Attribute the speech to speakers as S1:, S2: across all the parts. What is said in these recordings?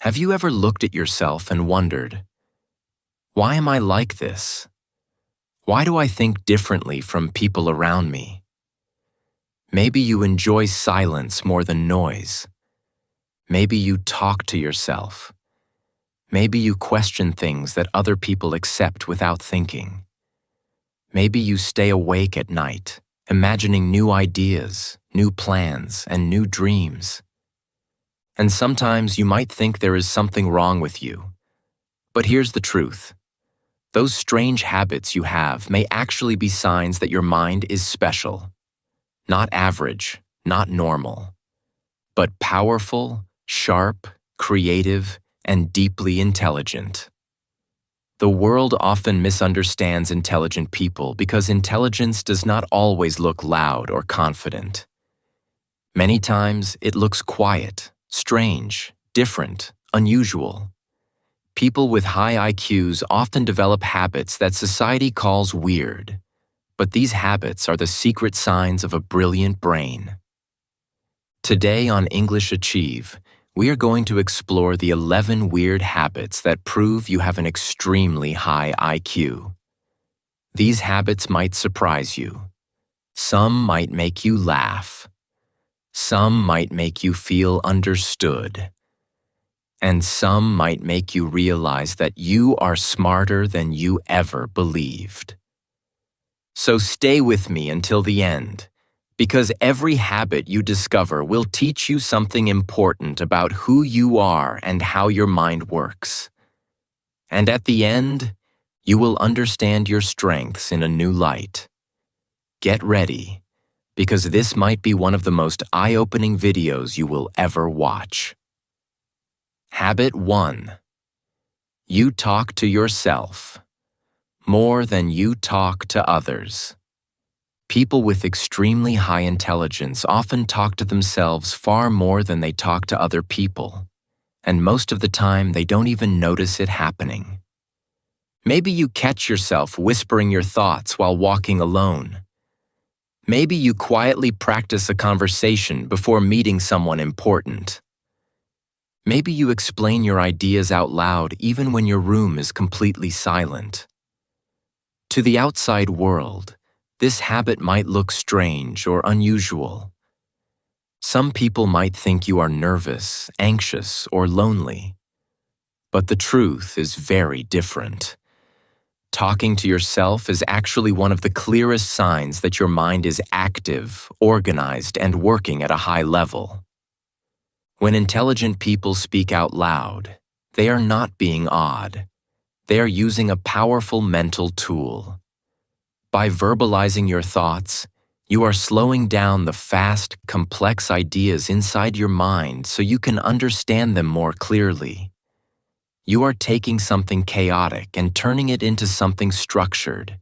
S1: Have you ever looked at yourself and wondered, why am I like this? Why do I think differently from people around me? Maybe you enjoy silence more than noise. Maybe you talk to yourself. Maybe you question things that other people accept without thinking. Maybe you stay awake at night, imagining new ideas, new plans, and new dreams. And sometimes you might think there is something wrong with you. But here's the truth. Those strange habits you have may actually be signs that your mind is special. Not average, not normal, but powerful, sharp, creative, and deeply intelligent. The world often misunderstands intelligent people because intelligence does not always look loud or confident. Many times it looks quiet, strange, different, unusual. People with high IQs often develop habits that society calls weird, but these habits are the secret signs of a brilliant brain. Today on English Achieve, we are going to explore the 11 weird habits that prove you have an extremely high IQ. These habits might surprise you. Some might make you laugh. Some might make you feel understood. And some might make you realize that you are smarter than you ever believed. So stay with me until the end, because every habit you discover will teach you something important about who you are and how your mind works. And at the end, you will understand your strengths in a new light. Get ready, because this might be one of the most eye-opening videos you will ever watch. Habit 1. You talk to yourself more than you talk to others. People with extremely high intelligence often talk to themselves far more than they talk to other people, and most of the time they don't even notice it happening. Maybe you catch yourself whispering your thoughts while walking alone. Maybe you quietly practice a conversation before meeting someone important. Maybe you explain your ideas out loud even when your room is completely silent. To the outside world, this habit might look strange or unusual. Some people might think you are nervous, anxious, or lonely. But the truth is very different. Talking to yourself is actually one of the clearest signs that your mind is active, organized, and working at a high level. When intelligent people speak out loud, they are not being odd. They are using a powerful mental tool. By verbalizing your thoughts, you are slowing down the fast, complex ideas inside your mind so you can understand them more clearly. You are taking something chaotic and turning it into something structured.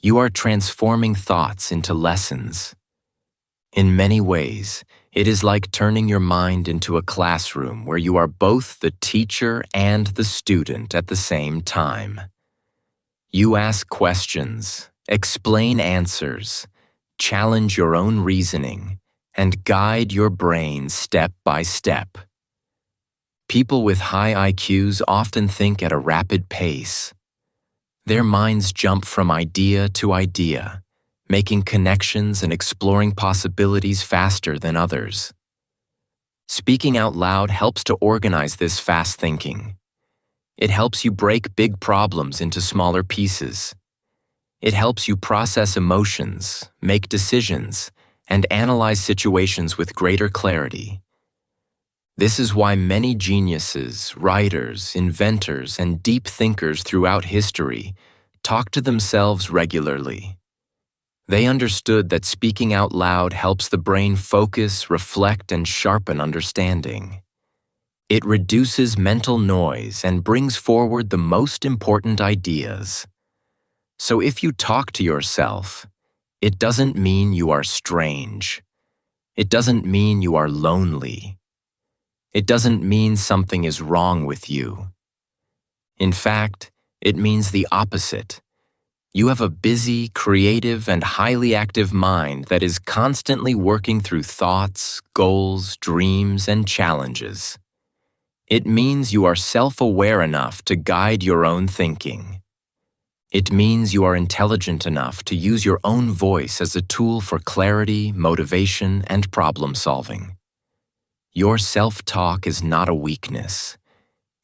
S1: You are transforming thoughts into lessons. In many ways, it is like turning your mind into a classroom where you are both the teacher and the student at the same time. You ask questions, explain answers, challenge your own reasoning, and guide your brain step by step. People with high IQs often think at a rapid pace. Their minds jump from idea to idea, making connections and exploring possibilities faster than others. Speaking out loud helps to organize this fast thinking. It helps you break big problems into smaller pieces. It helps you process emotions, make decisions, and analyze situations with greater clarity. This is why many geniuses, writers, inventors, and deep thinkers throughout history talk to themselves regularly. They understood that speaking out loud helps the brain focus, reflect, and sharpen understanding. It reduces mental noise and brings forward the most important ideas. So if you talk to yourself, it doesn't mean you are strange. It doesn't mean you are lonely. It doesn't mean something is wrong with you. In fact, it means the opposite. You have a busy, creative, and highly active mind that is constantly working through thoughts, goals, dreams, and challenges. It means you are self-aware enough to guide your own thinking. It means you are intelligent enough to use your own voice as a tool for clarity, motivation, and problem-solving. Your self-talk is not a weakness.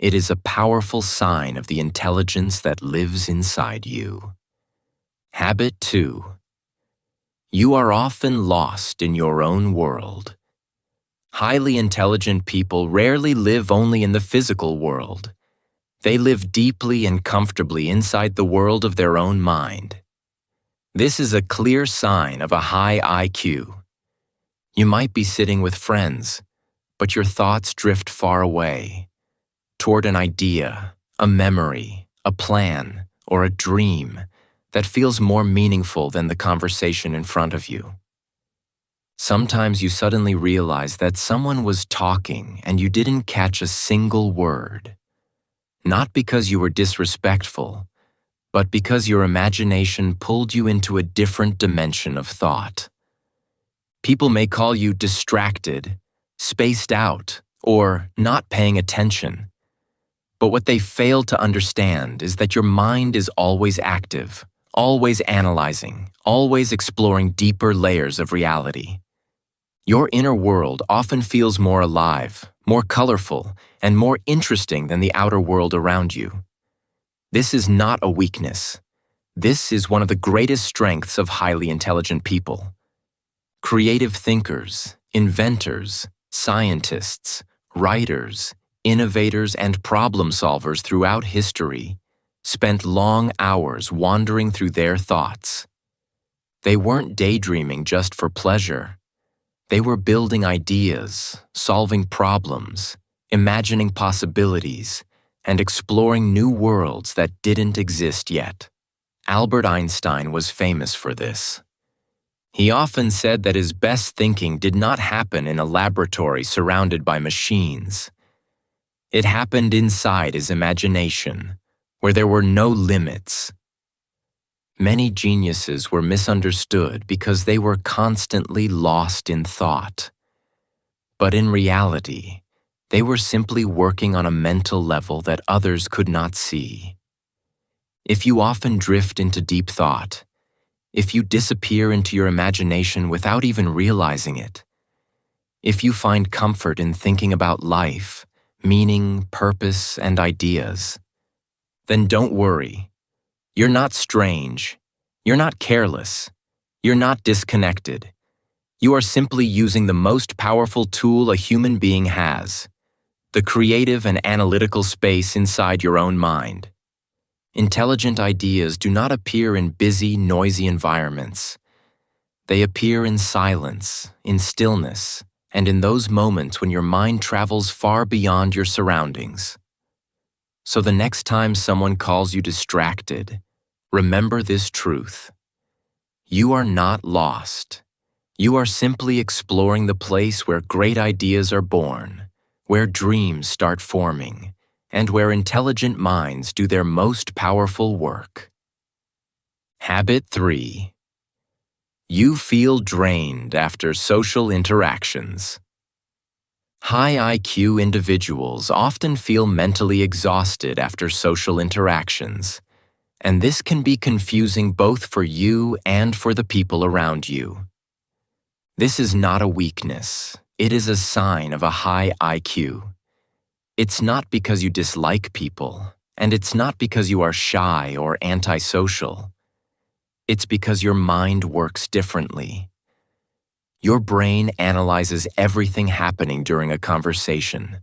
S1: It is a powerful sign of the intelligence that lives inside you. Habit 2. You are often lost in your own world. Highly intelligent people rarely live only in the physical world. They live deeply and comfortably inside the world of their own mind. This is a clear sign of a high IQ. You might be sitting with friends, but your thoughts drift far away, toward an idea, a memory, a plan, or a dream that feels more meaningful than the conversation in front of you. Sometimes you suddenly realize that someone was talking and you didn't catch a single word. Not because you were disrespectful, but because your imagination pulled you into a different dimension of thought. People may call you distracted, spaced out, or not paying attention. But what they fail to understand is that your mind is always active, always analyzing, always exploring deeper layers of reality. Your inner world often feels more alive, more colorful, and more interesting than the outer world around you. This is not a weakness. This is one of the greatest strengths of highly intelligent people. Creative thinkers, inventors, scientists, writers, innovators, and problem solvers throughout history spent long hours wandering through their thoughts. They weren't daydreaming just for pleasure. They were building ideas, solving problems, imagining possibilities, and exploring new worlds that didn't exist yet. Albert Einstein was famous for this. He often said that his best thinking did not happen in a laboratory surrounded by machines. It happened inside his imagination, where there were no limits. Many geniuses were misunderstood because they were constantly lost in thought. But in reality, they were simply working on a mental level that others could not see. If you often drift into deep thought, if you disappear into your imagination without even realizing it, if you find comfort in thinking about life, meaning, purpose, and ideas, then don't worry. You're not strange. You're not careless. You're not disconnected. You are simply using the most powerful tool a human being has, the creative and analytical space inside your own mind. Intelligent ideas do not appear in busy, noisy environments. They appear in silence, in stillness, and in those moments when your mind travels far beyond your surroundings. So the next time someone calls you distracted, remember this truth. You are not lost. You are simply exploring the place where great ideas are born, where dreams start forming, and where intelligent minds do their most powerful work. Habit 3. You feel drained after social interactions. High IQ individuals often feel mentally exhausted after social interactions, and this can be confusing both for you and for the people around you. This is not a weakness. It is a sign of a high IQ. It's not because you dislike people, and it's not because you are shy or antisocial. It's because your mind works differently. Your brain analyzes everything happening during a conversation.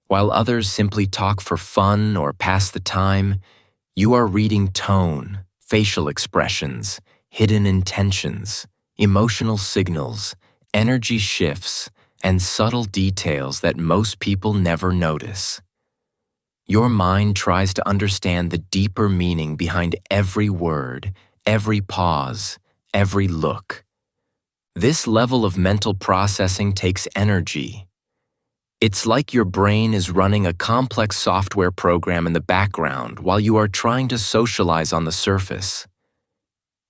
S1: While others simply talk for fun or pass the time, you are reading tone, facial expressions, hidden intentions, emotional signals, energy shifts, and subtle details that most people never notice. Your mind tries to understand the deeper meaning behind every word, every pause, every look. This level of mental processing takes energy. It's like your brain is running a complex software program in the background while you are trying to socialize on the surface.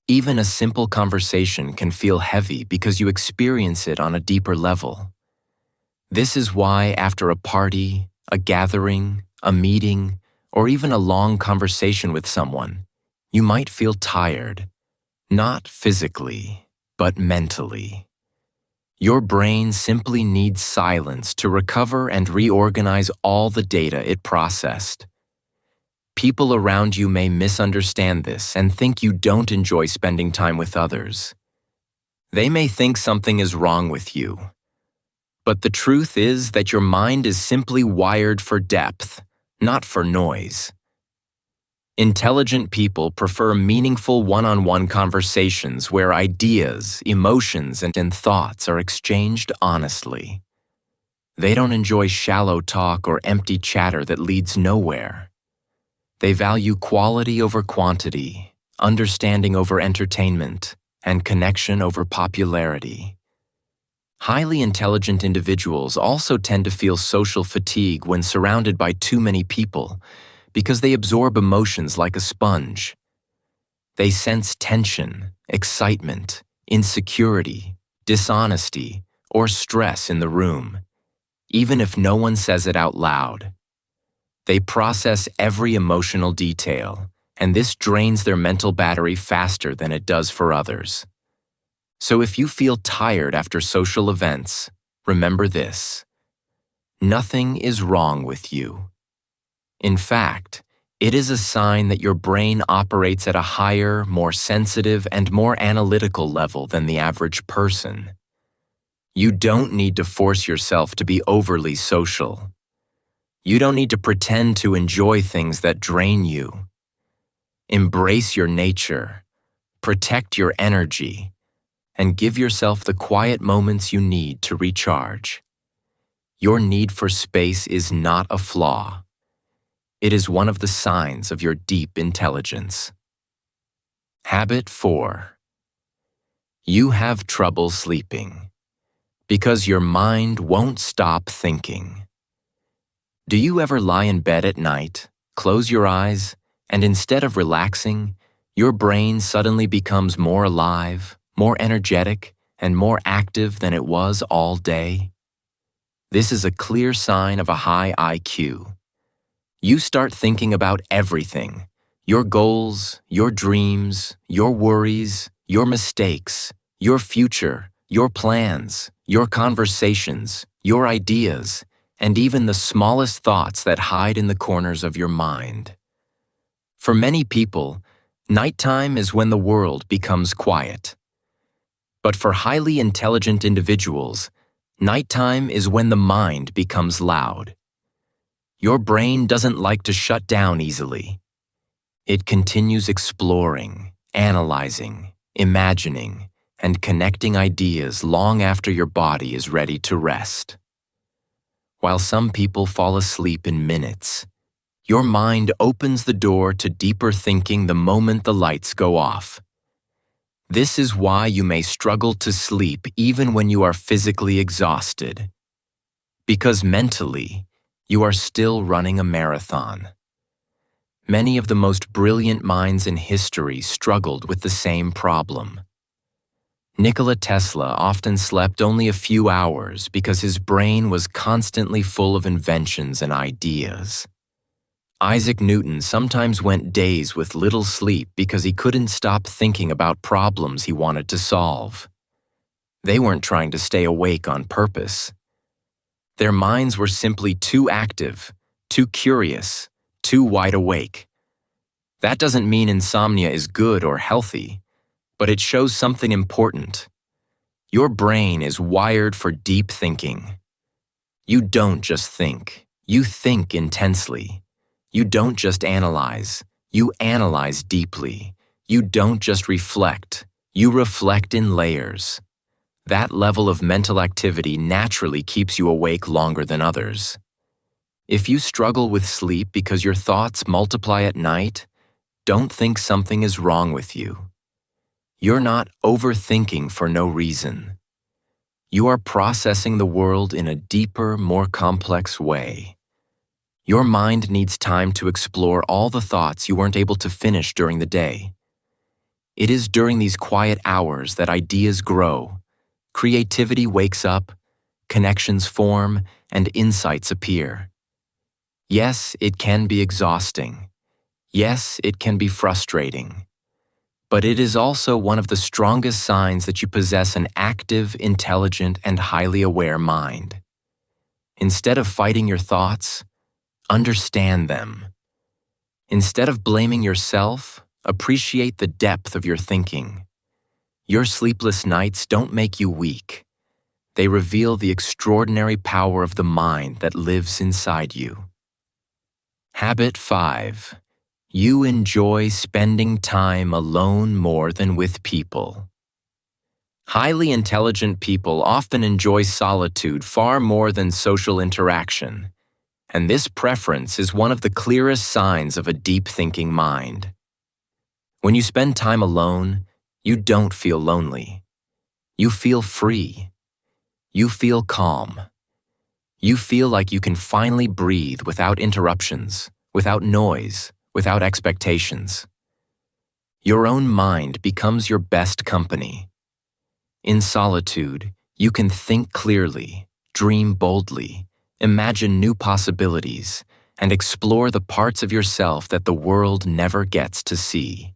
S1: Even a simple conversation can feel heavy because you experience it on a deeper level. This is why after a party, a gathering, a meeting, or even a long conversation with someone, you might feel tired, not physically, but mentally. Your brain simply needs silence to recover and reorganize all the data it processed. People around you may misunderstand this and think you don't enjoy spending time with others. They may think something is wrong with you. But the truth is that your mind is simply wired for depth, not for noise. Intelligent people prefer meaningful one-on-one conversations where ideas, emotions, and thoughts are exchanged honestly. They don't enjoy shallow talk or empty chatter that leads nowhere. They value quality over quantity, understanding over entertainment, and connection over popularity. Highly intelligent individuals also tend to feel social fatigue when surrounded by too many people because they absorb emotions like a sponge. They sense tension, excitement, insecurity, dishonesty, or stress in the room, even if no one says it out loud. They process every emotional detail, and this drains their mental battery faster than it does for others. So if you feel tired after social events, remember this: nothing is wrong with you. In fact, it is a sign that your brain operates at a higher, more sensitive, and more analytical level than the average person. You don't need to force yourself to be overly social. You don't need to pretend to enjoy things that drain you. Embrace your nature, protect your energy, and give yourself the quiet moments you need to recharge. Your need for space is not a flaw. It is one of the signs of your deep intelligence. Habit 4. You have trouble sleeping because your mind won't stop thinking. Do you ever lie in bed at night, close your eyes, and instead of relaxing, your brain suddenly becomes more alive, more energetic, and more active than it was all day? This is a clear sign of a high IQ. You start thinking about everything: your goals, your dreams, your worries, your mistakes, your future, your plans, your conversations, your ideas, and even the smallest thoughts that hide in the corners of your mind. For many people, nighttime is when the world becomes quiet. But for highly intelligent individuals, nighttime is when the mind becomes loud. Your brain doesn't like to shut down easily. It continues exploring, analyzing, imagining, and connecting ideas long after your body is ready to rest. While some people fall asleep in minutes, your mind opens the door to deeper thinking the moment the lights go off. This is why you may struggle to sleep even when you are physically exhausted. Because mentally, you are still running a marathon. Many of the most brilliant minds in history struggled with the same problem. Nikola Tesla often slept only a few hours because his brain was constantly full of inventions and ideas. Isaac Newton sometimes went days with little sleep because he couldn't stop thinking about problems he wanted to solve. They weren't trying to stay awake on purpose. Their minds were simply too active, too curious, too wide awake. That doesn't mean insomnia is good or healthy, but it shows something important. Your brain is wired for deep thinking. You don't just think, you think intensely. You don't just analyze, you analyze deeply. You don't just reflect, you reflect in layers. That level of mental activity naturally keeps you awake longer than others. If you struggle with sleep because your thoughts multiply at night, don't think something is wrong with you. You're not overthinking for no reason. You are processing the world in a deeper, more complex way. Your mind needs time to explore all the thoughts you weren't able to finish during the day. It is during these quiet hours that ideas grow, creativity wakes up, connections form, and insights appear. Yes, it can be exhausting. Yes, it can be frustrating. But it is also one of the strongest signs that you possess an active, intelligent, and highly aware mind. Instead of fighting your thoughts, understand them. Instead of blaming yourself, appreciate the depth of your thinking. Your sleepless nights don't make you weak. They reveal the extraordinary power of the mind that lives inside you. Habit 5. You enjoy spending time alone more than with people. Highly intelligent people often enjoy solitude far more than social interaction, and this preference is one of the clearest signs of a deep-thinking mind. When you spend time alone, you don't feel lonely. You feel free. You feel calm. You feel like you can finally breathe without interruptions, without noise, without expectations. Your own mind becomes your best company. In solitude, you can think clearly, dream boldly, imagine new possibilities, and explore the parts of yourself that the world never gets to see.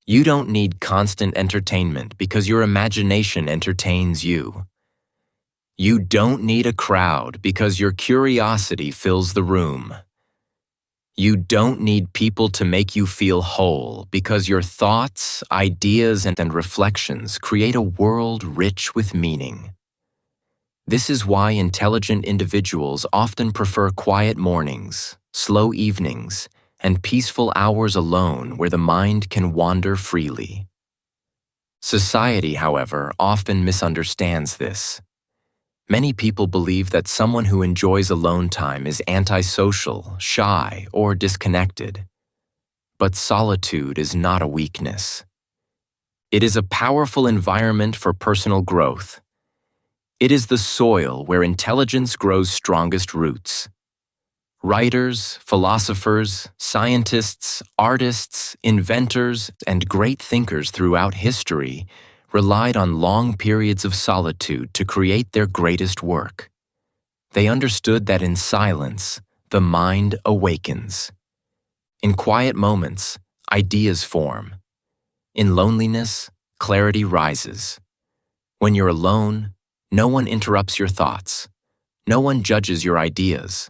S1: You don't need constant entertainment because your imagination entertains you. You don't need a crowd because your curiosity fills the room. You don't need people to make you feel whole because your thoughts, ideas, and reflections create a world rich with meaning. This is why intelligent individuals often prefer quiet mornings, slow evenings, and peaceful hours alone where the mind can wander freely. Society, however, often misunderstands this. Many people believe that someone who enjoys alone time is antisocial, shy, or disconnected. But solitude is not a weakness. It is a powerful environment for personal growth. It is the soil where intelligence grows strongest roots. Writers, philosophers, scientists, artists, inventors, and great thinkers throughout history relied on long periods of solitude to create their greatest work. They understood that in silence, the mind awakens. In quiet moments, ideas form. In loneliness, clarity rises. When you're alone, no one interrupts your thoughts. No one judges your ideas.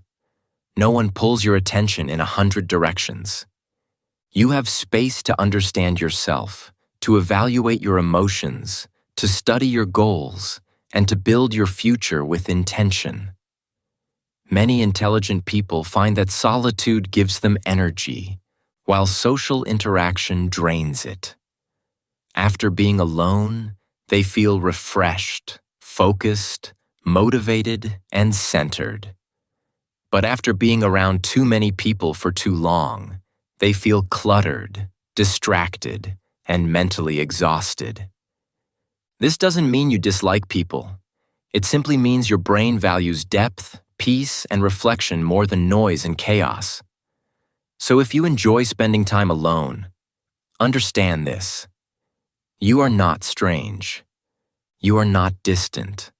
S1: No one pulls your attention in 100 directions. You have space to understand yourself, to evaluate your emotions, to study your goals, and to build your future with intention. Many intelligent people find that solitude gives them energy, while social interaction drains it. After being alone, they feel refreshed, focused, motivated, and centered. But after being around too many people for too long, they feel cluttered, distracted, and mentally exhausted. This doesn't mean you dislike people. It simply means your brain values depth, peace, and reflection more than noise and chaos. So if you enjoy spending time alone, understand this. You are not strange. You are not distant.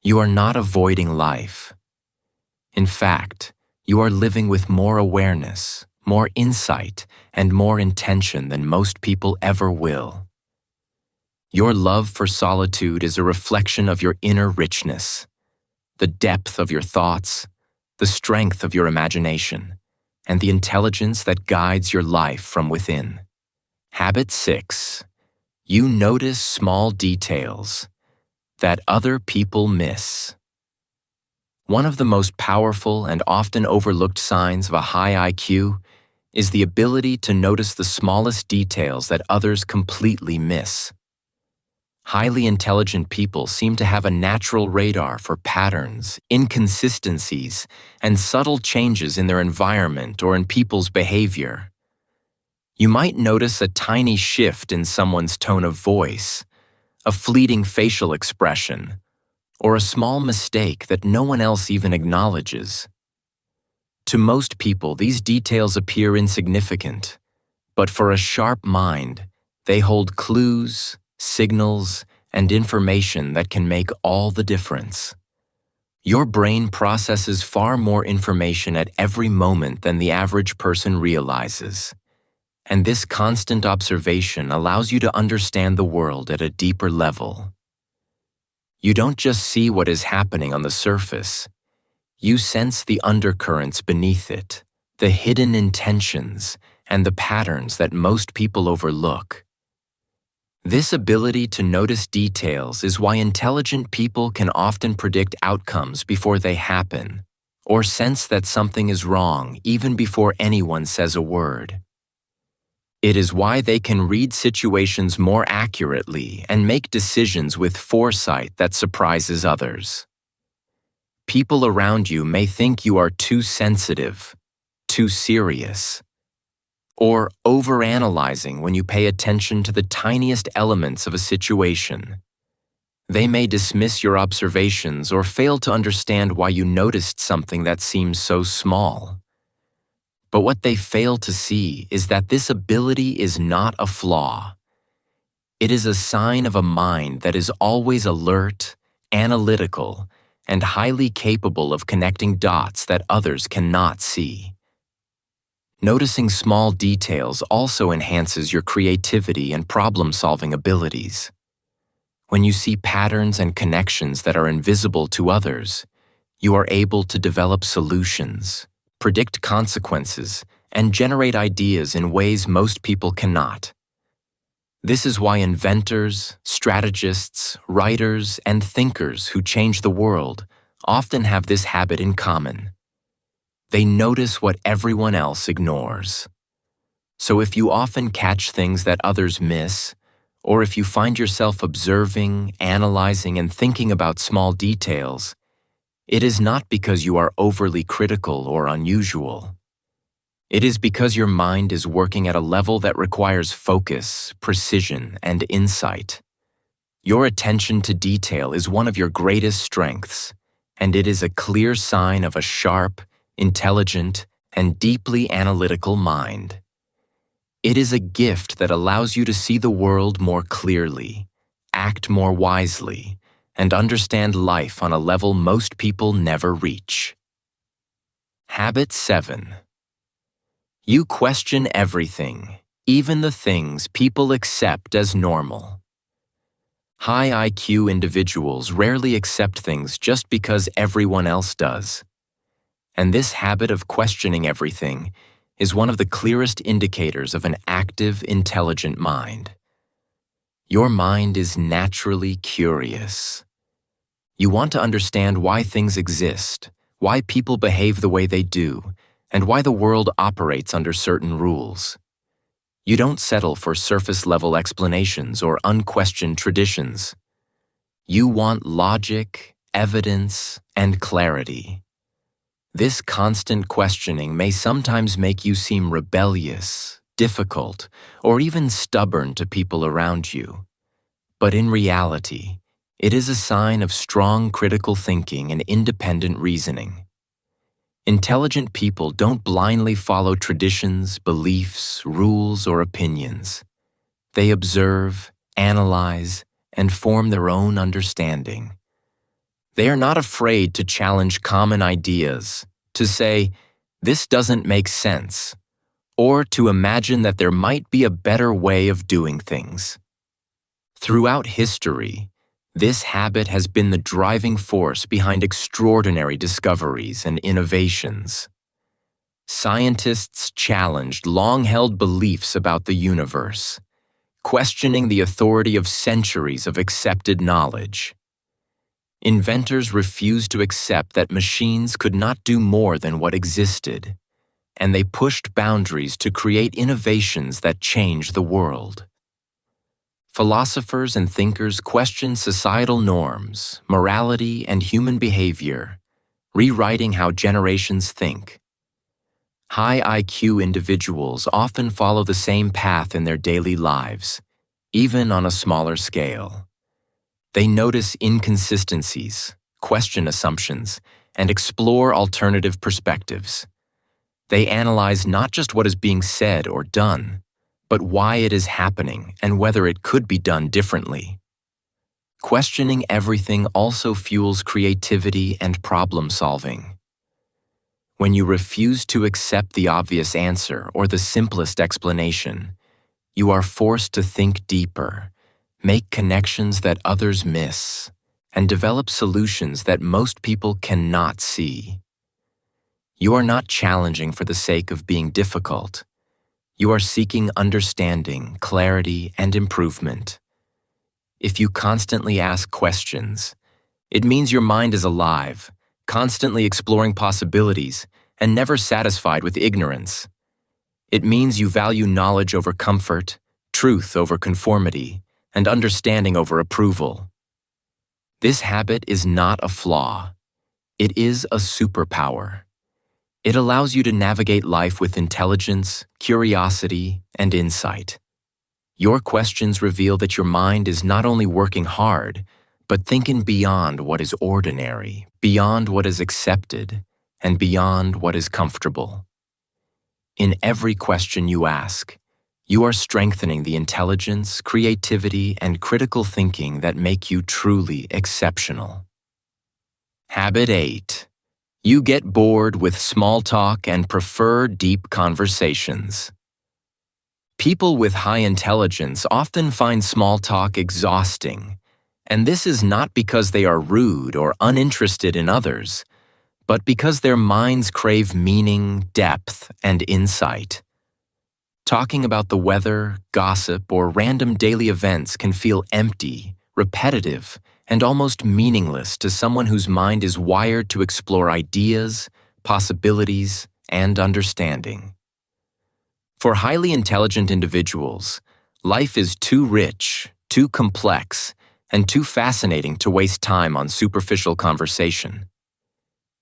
S1: You are not avoiding life. In fact, you are living with more awareness, more insight, and more intention than most people ever will. Your love for solitude is a reflection of your inner richness, the depth of your thoughts, the strength of your imagination, and the intelligence that guides your life from within. Habit 6. You notice small details that other people miss. One of the most powerful and often overlooked signs of a high IQ is the ability to notice the smallest details that others completely miss. Highly intelligent people seem to have a natural radar for patterns, inconsistencies, and subtle changes in their environment or in people's behavior. You might notice a tiny shift in someone's tone of voice, a fleeting facial expression, or a small mistake that no one else even acknowledges. To most people, these details appear insignificant, but for a sharp mind, they hold clues, signals, and information that can make all the difference. Your brain processes far more information at every moment than the average person realizes, and this constant observation allows you to understand the world at a deeper level. You don't just see what is happening on the surface, you sense the undercurrents beneath it, the hidden intentions, and the patterns that most people overlook. This ability to notice details is why intelligent people can often predict outcomes before they happen, or sense that something is wrong even before anyone says a word. It is why they can read situations more accurately and make decisions with foresight that surprises others. People around you may think you are too sensitive, too serious, or overanalyzing when you pay attention to the tiniest elements of a situation. They may dismiss your observations or fail to understand why you noticed something that seems so small. But what they fail to see is that this ability is not a flaw. It is a sign of a mind that is always alert, analytical, and highly capable of connecting dots that others cannot see. Noticing small details also enhances your creativity and problem-solving abilities. When you see patterns and connections that are invisible to others, you are able to develop solutions, predict consequences, and generate ideas in ways most people cannot. This is why inventors, strategists, writers, and thinkers who change the world often have this habit in common. They notice what everyone else ignores. So if you often catch things that others miss, or if you find yourself observing, analyzing, and thinking about small details, it is not because you are overly critical or unusual. It is because your mind is working at a level that requires focus, precision, and insight. Your attention to detail is one of your greatest strengths, and it is a clear sign of a sharp, intelligent, and deeply analytical mind. It is a gift that allows you to see the world more clearly, act more wisely, and understand life on a level most people never reach. Habit 7. You question everything, even the things people accept as normal. High IQ individuals rarely accept things just because everyone else does. And this habit of questioning everything is one of the clearest indicators of an active, intelligent mind. Your mind is naturally curious. You want to understand why things exist, why people behave the way they do, and why the world operates under certain rules. You don't settle for surface-level explanations or unquestioned traditions. You want logic, evidence, and clarity. This constant questioning may sometimes make you seem rebellious, difficult, or even stubborn to people around you. But in reality, it is a sign of strong critical thinking and independent reasoning. Intelligent people don't blindly follow traditions, beliefs, rules, or opinions. They observe, analyze, and form their own understanding. They are not afraid to challenge common ideas, to say, "This doesn't make sense," or to imagine that there might be a better way of doing things. Throughout history, this habit has been the driving force behind extraordinary discoveries and innovations. Scientists challenged long-held beliefs about the universe, questioning the authority of centuries of accepted knowledge. Inventors refused to accept that machines could not do more than what existed, and they pushed boundaries to create innovations that changed the world. Philosophers and thinkers questioned societal norms, morality, and human behavior, rewriting how generations think. High IQ individuals often follow the same path in their daily lives, even on a smaller scale. They notice inconsistencies, question assumptions, and explore alternative perspectives. They analyze not just what is being said or done, but why it is happening and whether it could be done differently. Questioning everything also fuels creativity and problem solving. When you refuse to accept the obvious answer or the simplest explanation, you are forced to think deeper, make connections that others miss, and develop solutions that most people cannot see. You are not challenging for the sake of being difficult. You are seeking understanding, clarity, and improvement. If you constantly ask questions, it means your mind is alive, constantly exploring possibilities, and never satisfied with ignorance. It means you value knowledge over comfort, truth over conformity, and understanding over approval. This habit is not a flaw. It is a superpower. It allows you to navigate life with intelligence, curiosity, and insight. Your questions reveal that your mind is not only working hard, but thinking beyond what is ordinary, beyond what is accepted, and beyond what is comfortable. In every question you ask, you are strengthening the intelligence, creativity, and critical thinking that make you truly exceptional. Habit 8. You get bored with small talk and prefer deep conversations. People with high intelligence often find small talk exhausting, and this is not because they are rude or uninterested in others, but because their minds crave meaning, depth, and insight. Talking about the weather, gossip, or random daily events can feel empty, repetitive, and almost meaningless to someone whose mind is wired to explore ideas, possibilities, and understanding. For highly intelligent individuals, life is too rich, too complex, and too fascinating to waste time on superficial conversation.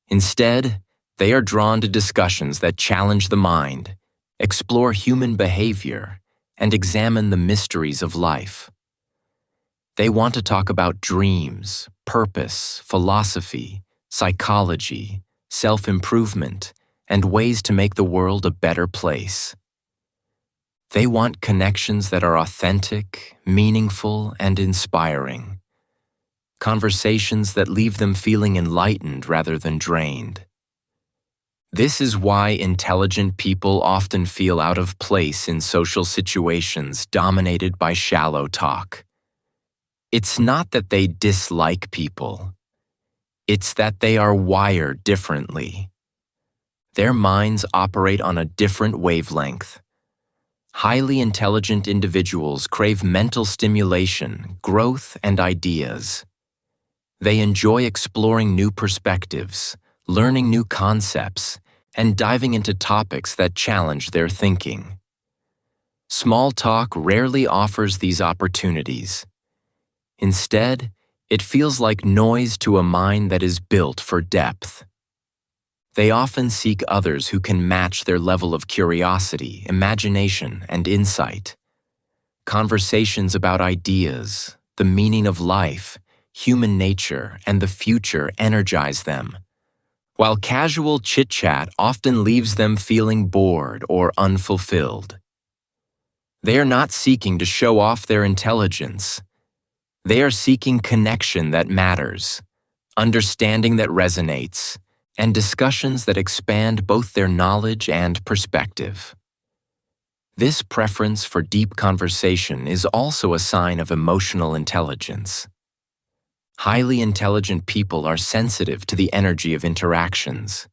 S1: Instead, they are drawn to discussions that challenge the mind, explore human behavior, and examine the mysteries of life. They want to talk about dreams, purpose, philosophy, psychology, self-improvement, and ways to make the world a better place. They want connections that are authentic, meaningful, and inspiring. Conversations that leave them feeling enlightened rather than drained. This is why intelligent people often feel out of place in social situations dominated by shallow talk. It's not that they dislike people. It's that they are wired differently. Their minds operate on a different wavelength. Highly intelligent individuals crave mental stimulation, growth, and ideas. They enjoy exploring new perspectives, learning new concepts, and diving into topics that challenge their thinking. Small talk rarely offers these opportunities. Instead, it feels like noise to a mind that is built for depth. They often seek others who can match their level of curiosity, imagination, and insight. Conversations about ideas, the meaning of life, human nature, and the future energize them, while casual chit-chat often leaves them feeling bored or unfulfilled. They are not seeking to show off their intelligence. They are seeking connection that matters, understanding that resonates, and discussions that expand both their knowledge and perspective. This preference for deep conversation is also a sign of emotional intelligence. Highly intelligent people are sensitive to the energy of interactions.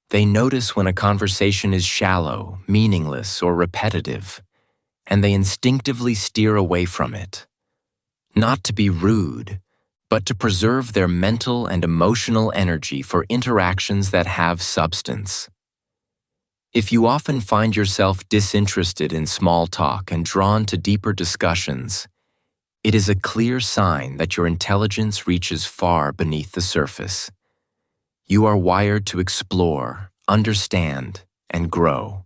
S1: They notice when a conversation is shallow, meaningless, or repetitive, and they instinctively steer away from it. Not to be rude, but to preserve their mental and emotional energy for interactions that have substance. If you often find yourself disinterested in small talk and drawn to deeper discussions, it is a clear sign that your intelligence reaches far beneath the surface. You are wired to explore, understand, and grow.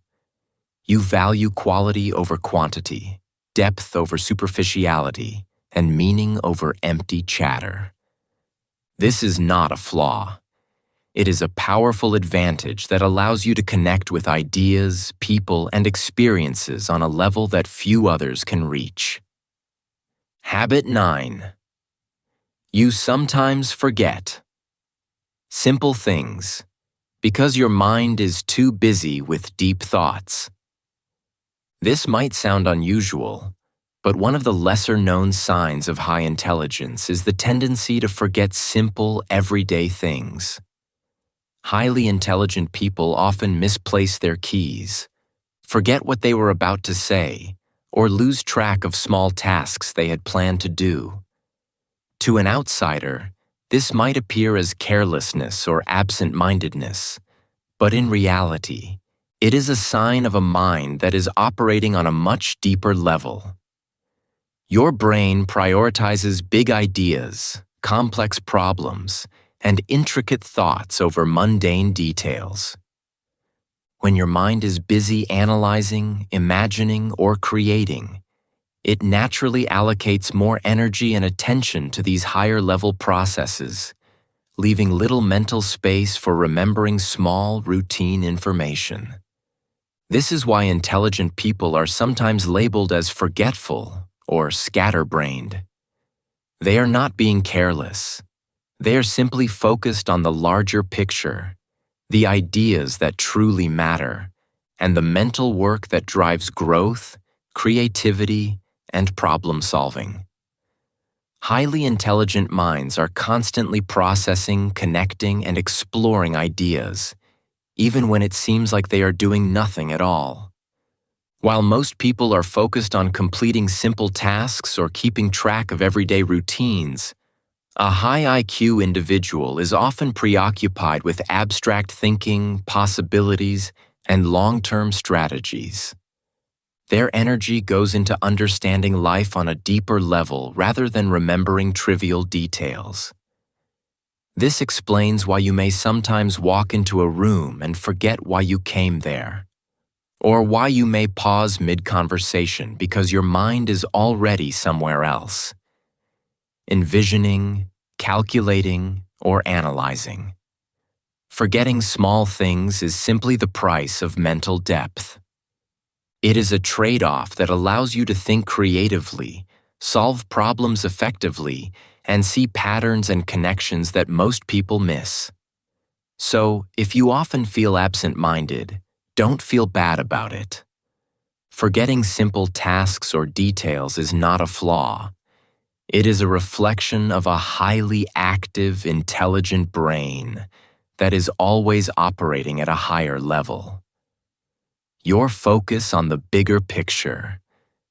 S1: You value quality over quantity, depth over superficiality, and meaning over empty chatter. This is not a flaw. It is a powerful advantage that allows you to connect with ideas, people, and experiences on a level that few others can reach. Habit 9. You sometimes forget simple things because your mind is too busy with deep thoughts. This might sound unusual, but one of the lesser-known signs of high intelligence is the tendency to forget simple, everyday things. Highly intelligent people often misplace their keys, forget what they were about to say, or lose track of small tasks they had planned to do. To an outsider, this might appear as carelessness or absent-mindedness, but in reality, it is a sign of a mind that is operating on a much deeper level. Your brain prioritizes big ideas, complex problems, and intricate thoughts over mundane details. When your mind is busy analyzing, imagining, or creating, it naturally allocates more energy and attention to these higher-level processes, leaving little mental space for remembering small, routine information. This is why intelligent people are sometimes labeled as forgetful or scatterbrained. They are not being careless. They are simply focused on the larger picture, the ideas that truly matter, and the mental work that drives growth, creativity, and problem-solving. Highly intelligent minds are constantly processing, connecting, and exploring ideas, even when it seems like they are doing nothing at all. While most people are focused on completing simple tasks or keeping track of everyday routines, a high IQ individual is often preoccupied with abstract thinking, possibilities, and long-term strategies. Their energy goes into understanding life on a deeper level rather than remembering trivial details. This explains why you may sometimes walk into a room and forget why you came there, or why you may pause mid-conversation because your mind is already somewhere else, envisioning, calculating, or analyzing. Forgetting small things is simply the price of mental depth. It is a trade-off that allows you to think creatively, solve problems effectively, and see patterns and connections that most people miss. So, if you often feel absent-minded, don't feel bad about it. Forgetting simple tasks or details is not a flaw. It is a reflection of a highly active, intelligent brain that is always operating at a higher level. Your focus on the bigger picture,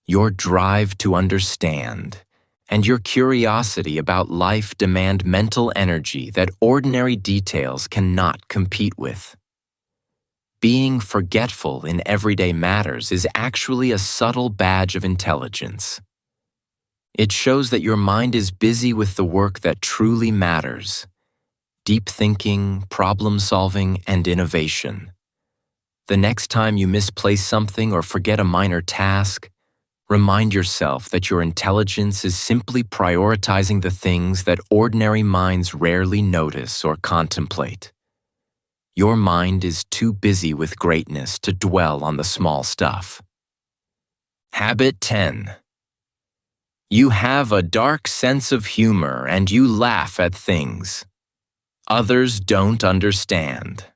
S1: your drive to understand, and your curiosity about life demand mental energy that ordinary details cannot compete with. Being forgetful in everyday matters is actually a subtle badge of intelligence. It shows that your mind is busy with the work that truly matters: deep thinking, problem-solving, and innovation. The next time you misplace something or forget a minor task, remind yourself that your intelligence is simply prioritizing the things that ordinary minds rarely notice or contemplate. Your mind is too busy with greatness to dwell on the small stuff. Habit 10. You have a dark sense of humor and you laugh at things others don't understand.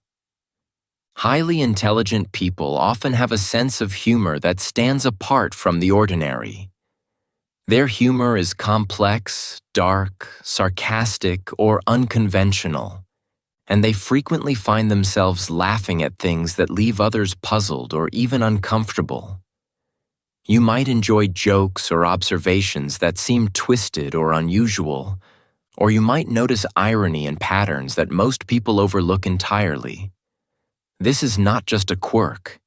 S1: Highly intelligent people often have a sense of humor that stands apart from the ordinary. Their humor is complex, dark, sarcastic, or unconventional, and they frequently find themselves laughing at things that leave others puzzled or even uncomfortable. You might enjoy jokes or observations that seem twisted or unusual, or you might notice irony and patterns that most people overlook entirely. This is not just a quirk.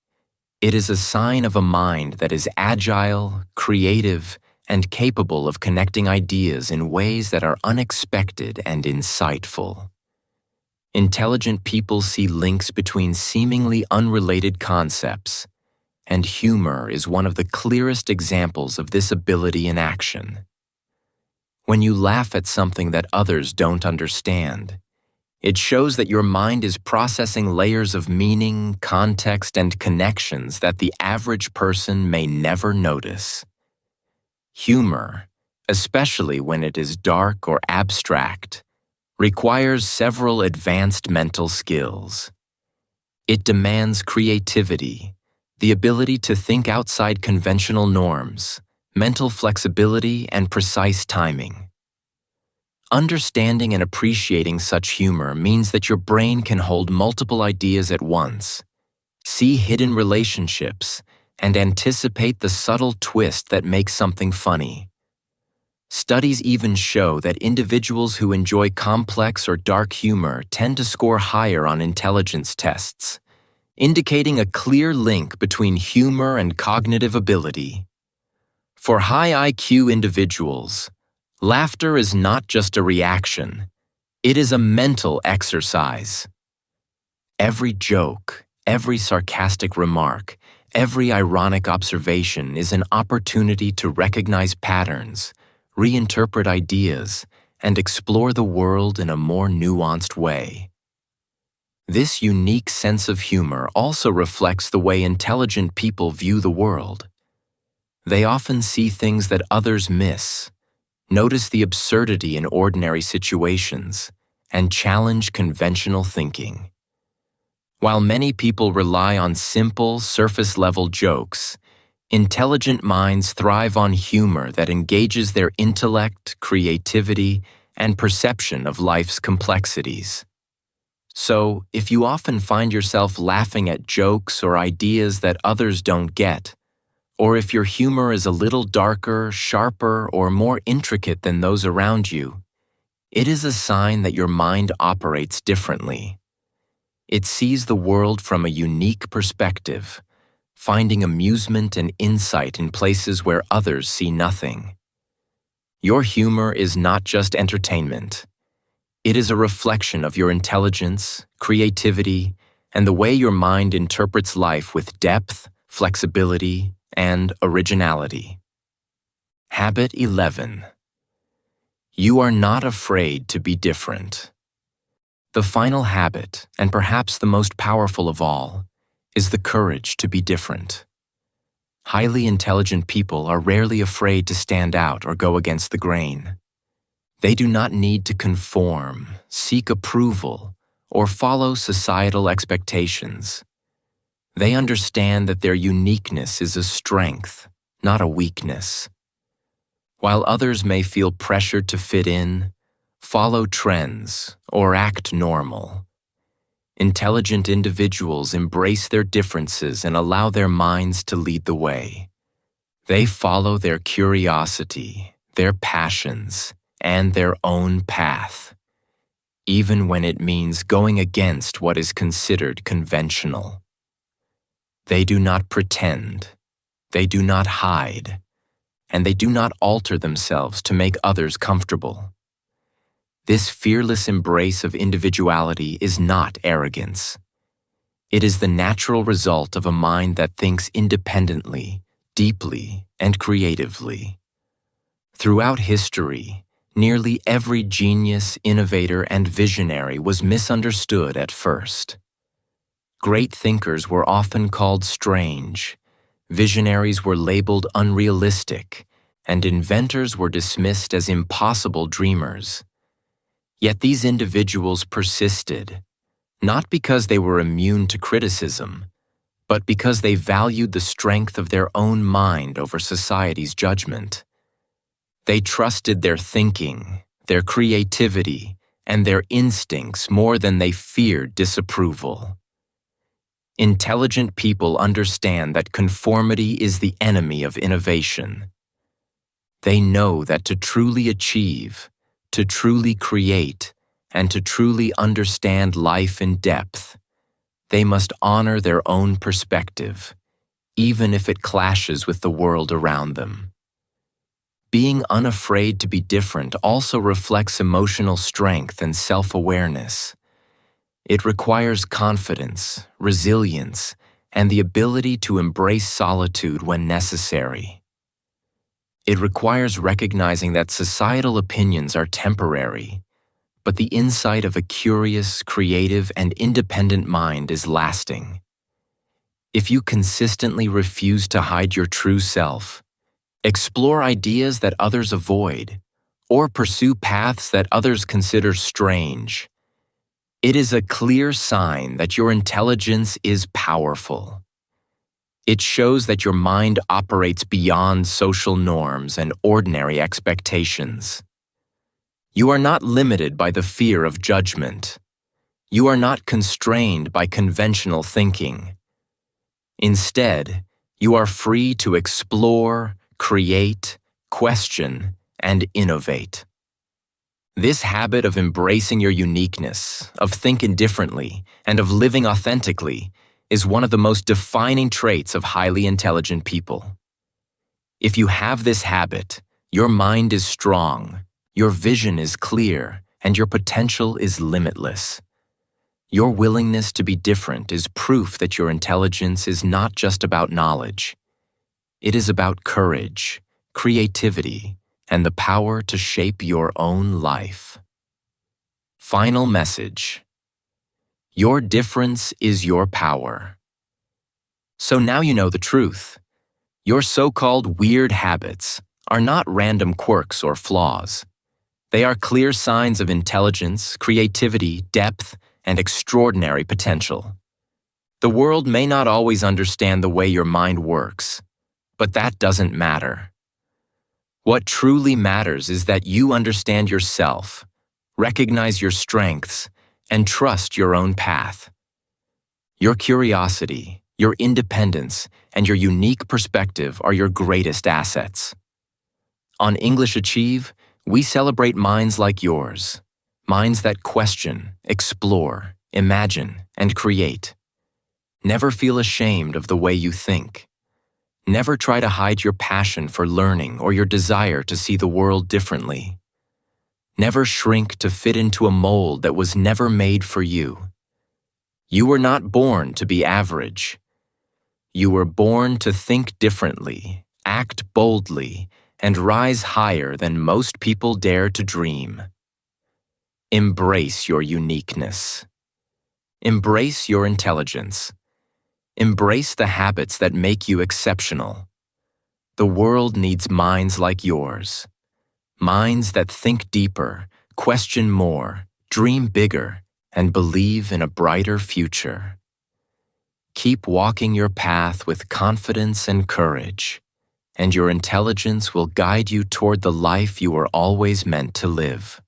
S1: It is a sign of a mind that is agile, creative, and capable of connecting ideas in ways that are unexpected and insightful. Intelligent people see links between seemingly unrelated concepts, and humor is one of the clearest examples of this ability in action. When you laugh at something that others don't understand, it shows that your mind is processing layers of meaning, context, and connections that the average person may never notice. Humor, especially when it is dark or abstract, requires several advanced mental skills. It demands creativity, the ability to think outside conventional norms, mental flexibility, and precise timing. Understanding and appreciating such humor means that your brain can hold multiple ideas at once, see hidden relationships, and anticipate the subtle twist that makes something funny. Studies even show that individuals who enjoy complex or dark humor tend to score higher on intelligence tests, indicating a clear link between humor and cognitive ability. For high IQ individuals, laughter is not just a reaction, it is a mental exercise. Every joke, every sarcastic remark, every ironic observation is an opportunity to recognize patterns, reinterpret ideas, and explore the world in a more nuanced way. This unique sense of humor also reflects the way intelligent people view the world. They often see things that others miss, notice the absurdity in ordinary situations, and challenge conventional thinking. While many people rely on simple, surface-level jokes, intelligent minds thrive on humor that engages their intellect, creativity, and perception of life's complexities. So, if you often find yourself laughing at jokes or ideas that others don't get, or if your humor is a little darker, sharper, or more intricate than those around you, it is a sign that your mind operates differently. It sees the world from a unique perspective, finding amusement and insight in places where others see nothing. Your humor is not just entertainment. It is a reflection of your intelligence, creativity, and the way your mind interprets life with depth, flexibility, and originality. Habit 11. You are not afraid to be different. The final habit, and perhaps the most powerful of all, is the courage to be different. Highly intelligent people are rarely afraid to stand out or go against the grain. They do not need to conform, seek approval, or follow societal expectations. They understand that their uniqueness is a strength, not a weakness. While others may feel pressured to fit in, follow trends, or act normal, intelligent individuals embrace their differences and allow their minds to lead the way. They follow their curiosity, their passions, and their own path, even when it means going against what is considered conventional. They do not pretend, they do not hide, and they do not alter themselves to make others comfortable. This fearless embrace of individuality is not arrogance. It is the natural result of a mind that thinks independently, deeply, and creatively. Throughout history, nearly every genius, innovator, and visionary was misunderstood at first. Great thinkers were often called strange, visionaries were labeled unrealistic, and inventors were dismissed as impossible dreamers. Yet these individuals persisted, not because they were immune to criticism, but because they valued the strength of their own mind over society's judgment. They trusted their thinking, their creativity, and their instincts more than they feared disapproval. Intelligent people understand that conformity is the enemy of innovation. They know that to truly achieve, to truly create, and to truly understand life in depth, they must honor their own perspective, even if it clashes with the world around them. Being unafraid to be different also reflects emotional strength and self-awareness. It requires confidence, resilience, and the ability to embrace solitude when necessary. It requires recognizing that societal opinions are temporary, but the insight of a curious, creative, and independent mind is lasting. If you consistently refuse to hide your true self, Explore ideas that others avoid, or pursue paths that others consider strange. It is a clear sign that your intelligence is powerful. It shows that your mind operates beyond social norms and ordinary expectations. You are not limited by the fear of judgment. You are not constrained by conventional thinking. Instead, you are free to explore, create, question, and innovate. This habit of embracing your uniqueness, of thinking differently, and of living authentically is one of the most defining traits of highly intelligent people. If you have this habit, your mind is strong, your vision is clear, and your potential is limitless. Your willingness to be different is proof that your intelligence is not just about knowledge. It is about courage, creativity, and the power to shape your own life. Final message. Your difference is your power. So now you know the truth. Your so-called weird habits are not random quirks or flaws. They are clear signs of intelligence, creativity, depth, and extraordinary potential. The world may not always understand the way your mind works, but that doesn't matter. What truly matters is that you understand yourself, recognize your strengths, and trust your own path. Your curiosity, your independence, and your unique perspective are your greatest assets. On English Achieve, we celebrate minds like yours, minds that question, explore, imagine, and create. Never feel ashamed of the way you think. Never try to hide your passion for learning or your desire to see the world differently. Never shrink to fit into a mold that was never made for you. You were not born to be average. You were born to think differently, act boldly, and rise higher than most people dare to dream. Embrace your uniqueness. Embrace your intelligence. Embrace the habits that make you exceptional. The world needs minds like yours. Minds that think deeper, question more, dream bigger, and believe in a brighter future. Keep walking your path with confidence and courage, and your intelligence will guide you toward the life you were always meant to live.